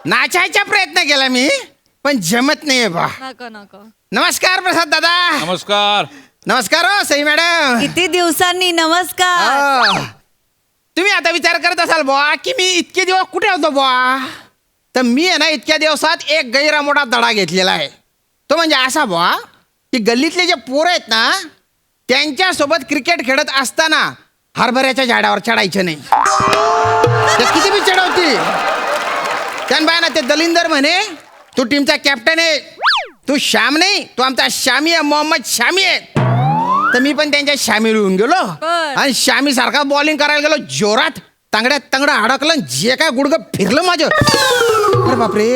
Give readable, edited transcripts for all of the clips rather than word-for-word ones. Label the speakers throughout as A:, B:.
A: नाचायचा प्रयत्न केला मी पण जमत नाहीये बा.
B: नको नको.
A: नमस्कार प्रसाद दादा.
C: नमस्कार.
A: नमस्कार हो सई मॅडम.
B: किती दिवसांनी नमस्कार.
A: तुम्ही आता विचार करत असाल बुवा की मी इतके दिवस कुठे होतो बुवा. तर मी आहे ना इतक्या दिवसात एक गैरा मोठा धडा घेतलेला आहे. तो म्हणजे असा बुवा की गल्लीतले जे पोरं आहेत ना त्यांच्यासोबत क्रिकेट खेळत असताना हरभऱ्याच्या झाडावर चढायचं नाही. ते किती बी चढवतील त्यान ना ते दलिंदर म्हणे तू टीमचा कॅप्टन आहे, तू श्याम नाही, तू आमचा शामी आहे, मोहम्मद शामी आहे. तर मी पण त्यांच्या शामील होऊन गेलो आणि शामी सारखा बॉलिंग करायला गेलो जोरात. तांगड्यात तांगडं अडकलं जे काय गुडगं फिरलं माझं. अरे बापरे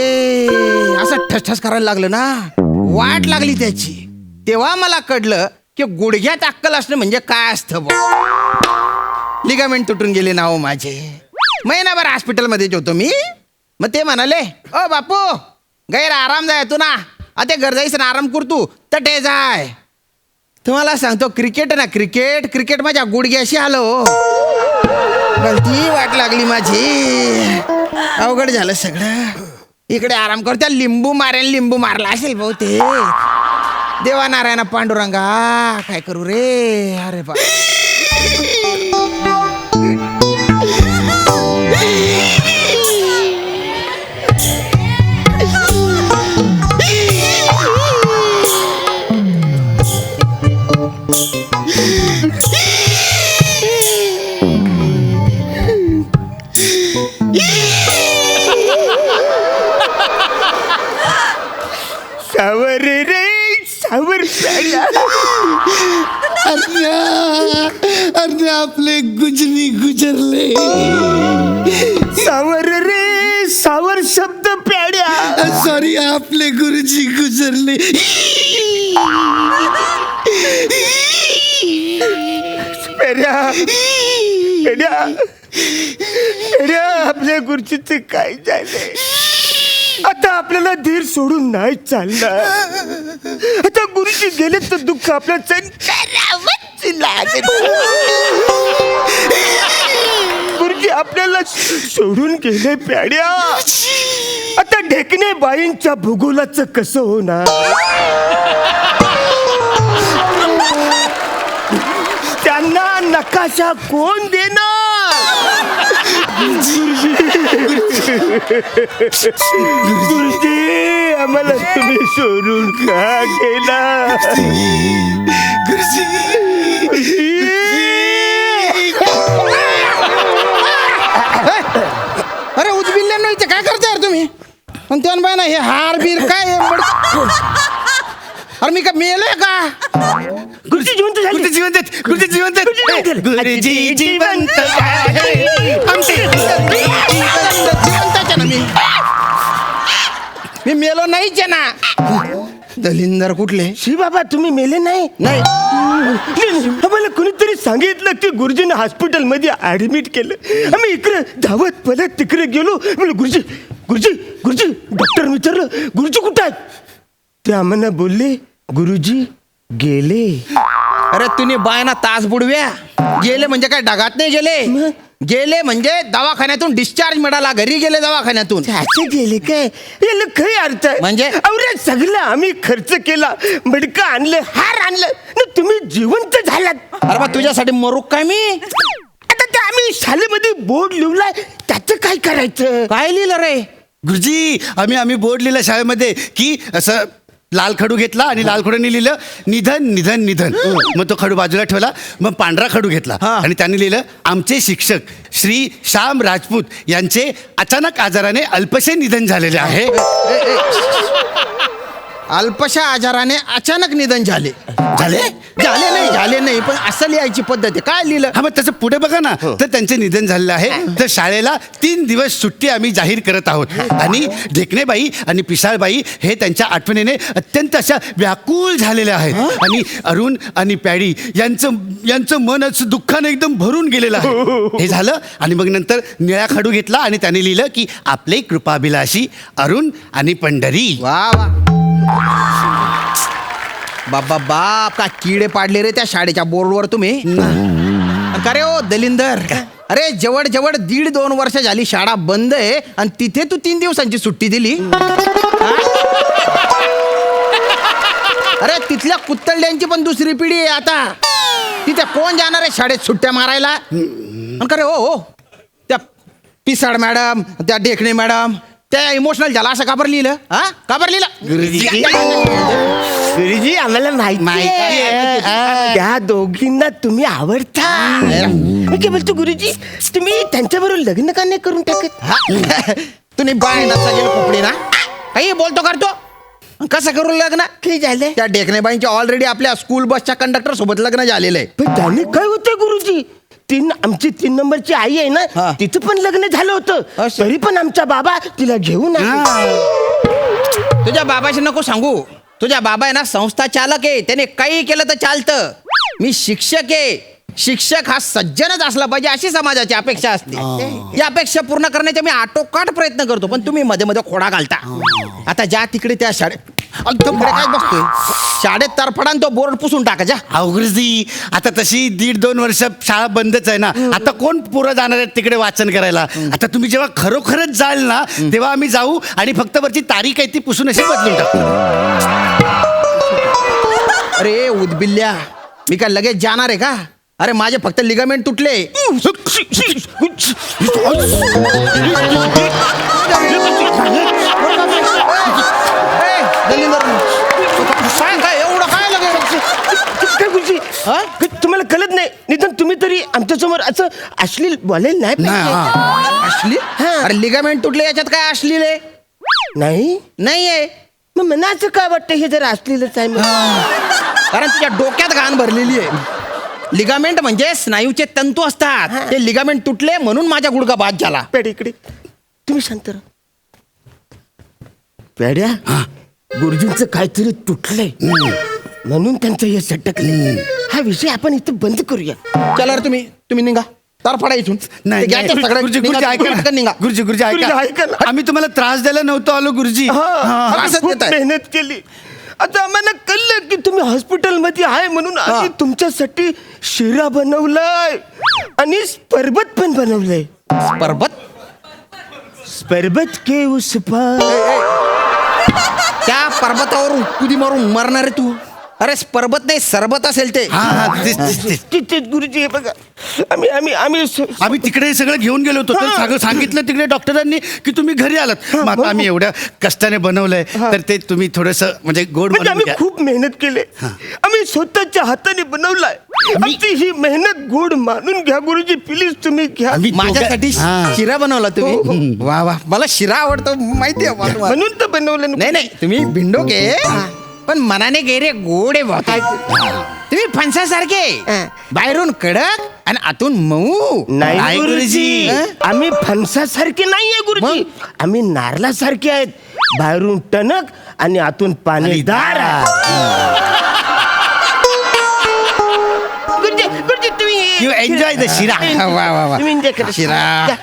A: असं ठसठस करायला लागलं ना वाट लागली त्याची. तेव्हा मला कळलं की गुडघ्यात अक्कल असणं म्हणजे काय असतं बा. लिगामेंट तुटून गेले ना हो माझे. महिनाभर हॉस्पिटलमध्येच होतो मी. मग ते म्हणाले ओ बापू गैर आराम जाय तू ना आता घर जायचं आराम करतू तटे जाय. तुम्हाला सांगतो क्रिकेट ना क्रिकेट माझ्या गुडघ्याशी आलं हो. गलती वाट लागली माझी. अवघड झालं सगळं. इकडे आराम करत्या लिंबू मारला असेल भाऊ ते. देवा नारायणा पांडुरंगा काय करू रे. अरे बा
D: सावर रे सावर.
E: अरे आपले गुजरी गुजरले.
D: सावर रे सावर शब्द प्याड्या.
E: सॉरी आपले गुरुजी गुजरले.
D: पेड्या पेड्या पेड्या आपल्या गुरुजीचं काय झालंय. आता आपल्याला धीर सोडून नाही चालणार. आता गुरुजी गेले तर दुःख आपल्याला सहन करावंच लागेल. गुरुजी आपल्याला सोडून गेले प्याड्या. आता ढेकणे बाईंच्या भूगोलाचं कसं होणार. त्यांना नकाशा कोण देणार. गुरुजी आम्हाला तुम्ही सोडून का गेला.
A: अरे उजबिल्ल्या नाही ते काय करताय तुम्ही. पण त्यान बाय ना हे हार बीर काय अरे मी का मेलोय का.
D: गुरुजी जिवंत झाले.
E: गुरुजी जिवंत आहेत. गुरुजी जिवंत आहेत.
D: गुरुजी जिवंत
A: जिवंताच्या ना मी मेलो नाहीच ना. दलिंदर कुठले.
D: श्री बाबा तुम्ही मेले नाही.
A: नाही
D: आम्हाला कुणीतरी सांगितलं की गुरुजीने हॉस्पिटल मध्ये ऍडमिट केलं. आम्ही इकडे धावत पलत तिकडे गेलो. म्हणलं गुरुजी गुरुजी गुरुजी डॉक्टर विचारलं गुरुजी कुठं आहेत. ते आम्हाला बोलले गुरुजी गेले.
A: अरे तुम्ही बाय ना तास बुडव्या. गेले म्हणजे काय ढगात नाही गेले. गेले म्हणजे दवाखान्यातून डिस्चार्ज मिळाला. घरी गेले दवाखान्यातून.
D: त्याचे गेले काय याला काही अर्थ आहे.
A: म्हणजे?
D: अरे सगळं आम्ही खर्च केला. मडकं आणलं हार आणलं ना तुम्ही जिवंत झालात.
A: अरे बा तुझ्यासाठी मरू काय मी.
D: आता ते आम्ही शाळेमध्ये बोर्ड लिवलाय त्याचं काय करायचं.
A: काय लिहिलं रे.
E: गुरुजी आम्ही बोर्ड लिहिलं शाळेमध्ये की असं लाल खडू घेतला आणि लाल खडूने लिहिलं निधन निधन निधन. मग तो खडू बाजूला ठेवला. मग पांढरा खडू घेतला आणि त्यांनी लिहिलं आमचे शिक्षक श्री श्याम राजपूत यांचे अचानक आजाराने अल्पशे निधन झालेले आहे.
A: अल्पशा आजाराने अचानक निधन झाले. झाले नाही पण असं लिहायची पद्धत आहे. काय लिहिलं.
E: हा मग त्याचं पुढे बघा ना तर त्यांचे निधन झालेलं आहे. तर शाळेला 3 दिवस सुट्टी आम्ही जाहीर करत आहोत. आणि ढेकणेबाई आणि पिसाळबाई हे त्यांच्या आठवणीने अत्यंत अशा व्याकुळ झालेल्या आहेत. आणि अरुण आणि पॅडी यांचं मन असं दुःखाने एकदम भरून गेलेलं आहे. हे झालं आणि मग नंतर निळा खडू घेतला आणि त्याने लिहिलं की आपले कृपाभिलाषी अरुण आणि पंढरी.
A: वा वा बाबा बाप का किडे पाडले रे त्या शाळेच्या बोर्डवर तुम्ही. का रे ओ दलिंदर अरे जवळ जवळ 1.5-2 वर्ष झाली शाळा बंद आहे आणि तिथे तू 3 दिवसांची सुट्टी दिली. हा? अरे तिथल्या कुत्तरड्यांची पण दुसरी पिढी आहे आता. तिथे कोण जाणार आहे शाळेत सुट्ट्या मारायला? आणि खरे हो त्या पिसाड मॅडम, त्या ढेकणे मॅडम, त्या इमोशनल झाला असं काबर लिहिलं? हा काबर लिहिलं?
D: गुरुजी आम्हाला माहिती आहे त्या दोघींना तुम्ही आवडता. मी काय बोलतो गुरुजी, तुम्ही त्यांच्याबरोबर लग्न का नाही करून टाकत?
A: हा? तुम्ही बाय नसता गेलो कपडे ना काही बोलतो करतो. कसं करू लग्न?
D: काय झालंय?
A: त्या ढेकणेबाईंचे ऑलरेडी आपल्या स्कूल बसच्या कंडक्टर सोबत लग्न झालेलं आहे.
D: पण त्याने काय होतं गुरुजी, आमची 3 नंबरची आई आहे
A: हा.
D: ना, तिचं पण लग्न झालं होतं,
A: असं?
D: तरी पण आमचा बाबा तिला घेऊन आले.
A: तुझ्या बाबाशी नको सांगू. तुझ्या बाबा आहे ना संस्था चालक आहे, त्याने काही केलं तर चालतं. मी शिक्षक आहे. शिक्षक हा सज्जनच असला पाहिजे अशी समाजाची अपेक्षा असते. या अपेक्षा पूर्ण करण्याचा मी आटोकाट प्रयत्न करतो, पण तुम्ही मध्ये मध्ये खोडा घालता. आता ज्या तिकडे त्या शाळेत काय बसतोय शाळेत तरफडान तो बोर्ड पुसून टाका जा.
E: अहो गुरुजी, आता तशी 1.5-2 वर्ष शाळा बंदच आहे ना. आता कोण पोरं जाणार आहेत तिकडे वाचन करायला? आता तुम्ही जेव्हा खरोखरच जाल ना, तेव्हा आम्ही जाऊ आणि फक्त वरची तारीख आहे ती पुसून अशी बदलून टाकू.
A: अरे उदबिल्ल्या, मी काय लगेच जाणार आहे का? अरे माझे फक्त लिगामेंट तुटले. काय एवढं काय लगेच?
D: काय गुरुजी, तुम्हाला कळत नाही? निदान तुम्ही तरी आमच्यासमोर असं अश्लील बोलायला नाही पाहिजे.
A: अश्लील? अरे लिगामेंट तुटले याच्यात काय अश्लील आहे?
D: नाही
A: नाहीये.
D: मग मनाचं काय वाटतं हे जर अश्लीलच आहे म्हणून?
A: कारण तुझ्या डोक्यात घाण भरलेली आहे. लिगामेंट म्हणजे स्नायूचे तंतू असतात. ते लिगामेंट तुटले म्हणून माझा गुडघा बाद झाला.
D: पेड्या इकडे, तुम्ही शांत राहा. पेड्या, गुरुजींचं काहीतरी तुटलंय म्हणून त्यांचं हे सटकलंय. हा विषय आपण इथं बंद करूया.
A: चला रे तुम्ही निघा. तरफडा इथून.
E: नाही,
A: ते घ्यायचं
E: नाही.
A: सगळं.
E: गुरुजी,
A: निघा,
E: गुरुजी, ऐका
A: पटकन
E: ना.
A: निघा.
E: गुरुजी,
D: गुरुजी, ऐका
E: ऐका.
D: ना.
E: आम्ही तुम्हाला त्रास द्यायला नव्हतो आलो गुरुजी.
D: आम्ही
A: असंच
D: खूप
A: देताय.
D: मेहनत केली. आता आम्हाला कळलं की तुम्ही हॉस्पिटलमध्ये आहे म्हणून आम्ही तुमच्यासाठी शिरा बनवलाय आणि सरबत पण बनवलंय.
A: परबत
D: सरबत के उस पार.
A: त्या पर्वतावर उडी मारून मरणार आहे तू. अरे पर्वत नाही सरबत असेल ते.
E: हा तेच.
D: तिथेच गुरुजी हे बघा, आम्ही आम्ही आम्ही
E: आम्ही तिकडे सगळं घेऊन गेलो होतो. तर सांगितलं तिकडे डॉक्टरांनी की तुम्ही घरी आलात. मग आता आम्ही एवढ्या कष्टाने बनवलंय तर ते तुम्ही थोडस म्हणजे गोड
D: म्हणजे
E: बनवून
D: आम्ही
E: घ्या.
D: खूप मेहनत केली. आम्ही स्वतःच्या हाताने बनवलाय. आमची ही मेहनत गोड मानून घ्या गुरुजी, प्लीज तुम्ही घ्या.
E: आम्ही
A: माझ्यासाठी
E: हा.
A: शिरा बनवला तुम्ही. वा वा, मला शिरा आवडतो माहिती आहे मला.
D: म्हणून तर बनवलं ना.
A: नाही तुम्ही भिंडोके पण मनाने गेरे गोडे बहुत. तुम्ही फणसासारखे बाहेरून कडक आणि आतून मऊ.
D: नाही गुरुजी,
A: हं?
D: आम्ही फणसासारखे नाहीये गुरुजी, आम्ही नारळासारखे आहेत. बाहेरून टणक आणि आतून पाणीदार. गुरुजी गुरुजी तुम्ही
E: You enjoy the शिरा.
A: वा वा वा.
D: तुम्ही enjoy करा.
A: शिरा.
D: घ्या.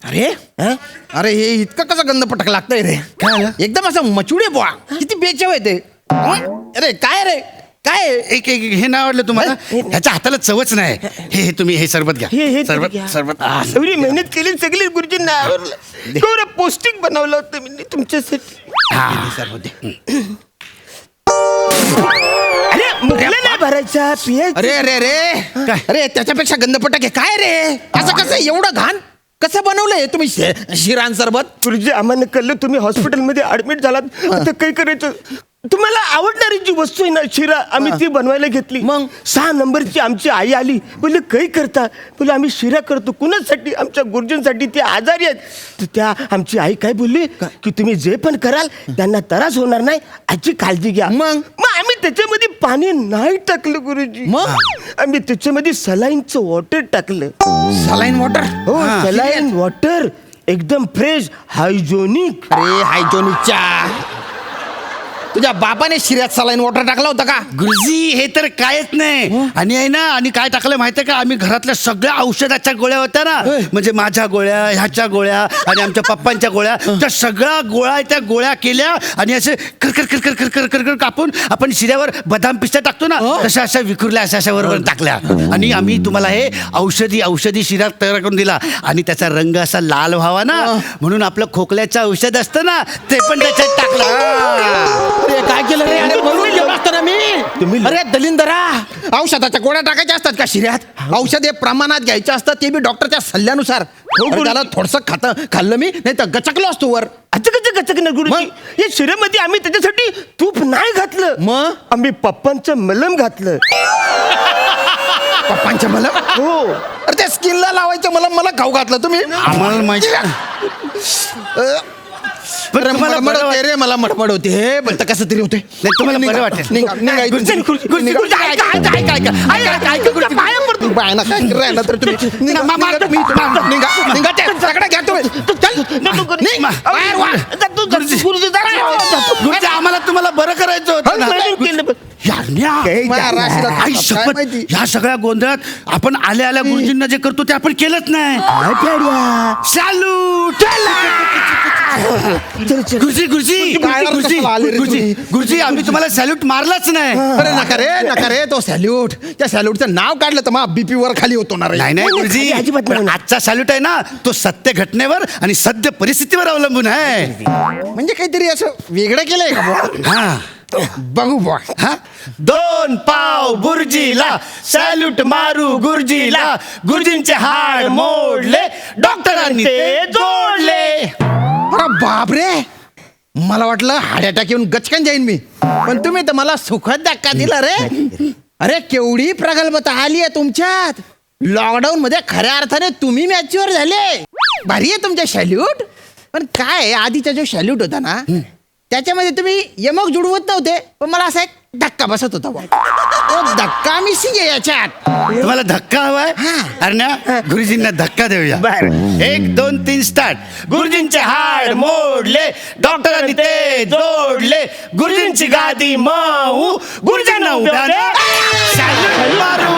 A: अरे
D: हं?
A: अरे हे इतकं कसं गंध पटक लागतंय रे?
E: काय झालं?
A: एकदम असं मचुडे बुवा. किती बेचव आहे ते. अरे काय रे काय आहे?
E: एक हे नाव आवडलं तुम्हाला? ह्याच्या हाताला चवच नाही. हे तुम्ही हे सरबत घ्या.
D: हे
E: सरबत सरबत. आ,
D: एवढी मेहनत केली सगळी गुरुजींना आवडलं. केवढं पौष्टिक बनवलं होतं मी तुमच्यासाठी. अरे मुखला नाही भरायचा पियायचं.
A: अरे अरे अरे
E: काय?
A: अरे त्याच्यापेक्षा गंधपटक आहे काय रे? असं कसं एवढं घाण कसं बनवलंय तुम्ही शिरान सरबत?
D: गुरुजी आम्हाला कळलं तुम्ही हॉस्पिटलमध्ये ऍडमिट झालात. आता काय करायचं? तुम्हाला आवडणारी जी वस्तू आहे ना शिरा, आम्ही ती बनवायला घेतली.
A: मग?
D: 6 नंबरची आमची आई आली. बोलले काही करता? बोले आम्ही शिरा करतो. कुणासाठी? आमच्या गुरुजींसाठी. ते आजारी आहेत. तर त्या आमची आई काय बोलली की तुम्ही जे पण कराल त्यांना त्रास होणार नाही, याची काळजी घ्या.
A: मग?
D: आम्ही त्याच्यामध्ये पाणी नाही टाकलं गुरुजी.
A: मग?
D: आम्ही त्याच्यामध्ये सलाईनचं वॉटर टाकलं.
A: Saline water.
D: हो, सलाईन वॉटर एकदम फ्रेश हायजोनिक.
A: अरे हायजोनिकच्या तुझ्या बापाने शिऱ्यात सलाईन वॉटर टाकला होता का?
E: गुरुजी हे तर कायच नाही. आणि आहे ना, आणि काय टाकलं माहितीये का? आम्ही घरातल्या सगळ्या औषधाच्या गोळ्या होत्या ना, म्हणजे माझ्या गोळ्या, ह्याच्या गोळ्या आणि आमच्या पप्पांच्या गोळ्या, त्या सगळ्या गोळ्या त्या गोळ्या केल्या आणि असे कर कापून आपण शिऱ्यावर बदाम पिस्ता टाकतो ना तशा अशा विखुरल्या अशा बरोबर टाकल्या आणि आम्ही तुम्हाला हे औषधी शिरा तयार करून दिला आणि त्याचा रंग असा लाल व्हावा ना म्हणून आपलं खोकल्याचं औषध असतं ना ते पण त्याच्यात टाकलं.
A: अरे काय केलं रे? अरे बनवून गेलो असतो ना मी. अरे दलिंदरा, औषधाच्या गोळ्या टाकायच्या असतात का शिऱ्यात? औषध हे प्रमाणात घ्यायचं असतं ते बी डॉक्टरच्या सल्ल्यानुसार. अरे त्याला थोडस खाल्लं मी नाही तर गचकलो असतो वर.
D: गचक ना गुरुजी. या शिऱ्यामध्ये आम्ही त्याच्यासाठी तूप नाही घातलं,
A: मग
D: आम्ही पप्पांचं मलम घातलं.
A: पप्पांच्या मला
D: हो.
A: अरे त्या स्किनला लावायचं मला खाऊ घातलं तुम्ही.
E: आम्हाला माहिती पण
A: अरे
E: तुम्हाला
A: मडमड
E: बरं
A: होते रे, मला मडमड होते हे पण कसं तरी होते.
E: नाही तुम्हाला बरं वाटेल.
A: बायना काय राहिला तर तुम्ही निघा, निघा ते सगळं घ्या तुम्ही. चल, निघ, बाहेर वा.
E: गुरुजी आम्हाला तुम्हाला बरं करायचं होतं ना.
A: महाराष्ट्रात
E: आई
A: काय
E: शपथ,
A: माहिती.
E: ह्या सगळ्या गोंधळात आपण आल्या गुरुजींना जे करतो ते आपण केलंच नाही. सॅल्यूट गुरुजी आम्ही तुम्हाला सॅल्यूट मारलाच नाही.
A: अरे नका रे तो सॅल्यूट. त्या सॅल्यूटचं नाव काढलं तर मग बीपी वर खाली होतो ना रे.
E: नाही गुरुजी पण आजचा सॅल्यूट आहे ना तो सत्य घटनेवर आणि सद्य परिस्थितीवर अवलंबून आहे.
A: म्हणजे काहीतरी असं वेगळं केलंय का बुवा?
E: हा
A: बघू बुवा.
E: हा 2 पाव बुर्जीला सॅल्यूट मारू गुरुजीला गुरुजींचे हाड मोडले डॉक्टरांनी ते जोडले.
A: अरे बापरे, मला वाटलं हार्ट अटॅक येऊन गचकन जाईन मी, पण तुम्ही तर मला सुखद धक्का दिला रे. अरे केवढी प्रगल्भता आली आहे तुमच्यात. लॉकडाऊन मध्ये खऱ्या अर्थाने तुम्ही मॅच्युअर झाले. भारी आहे तुमच्या सॅल्यूट. पण काय आधीचा जो सॅल्यूट होता ना त्याच्यामध्ये तुम्ही यमक जुडवत नव्हते, पण मला असा एक धक्का बसत होता बुवा. तो धक्का मिसिंग आहे याच्यात.
E: तुम्हाला धक्का हवाय अरे ना गुरुजींना धक्का देऊया. 1 2 3 स्टार्ट. गुरुजींचे हाड मोडले डॉक्टरांनी ते जोडले गुरुजींची गादी मऊ गुरुजींना उभ्याने सॅल्यूट मारू.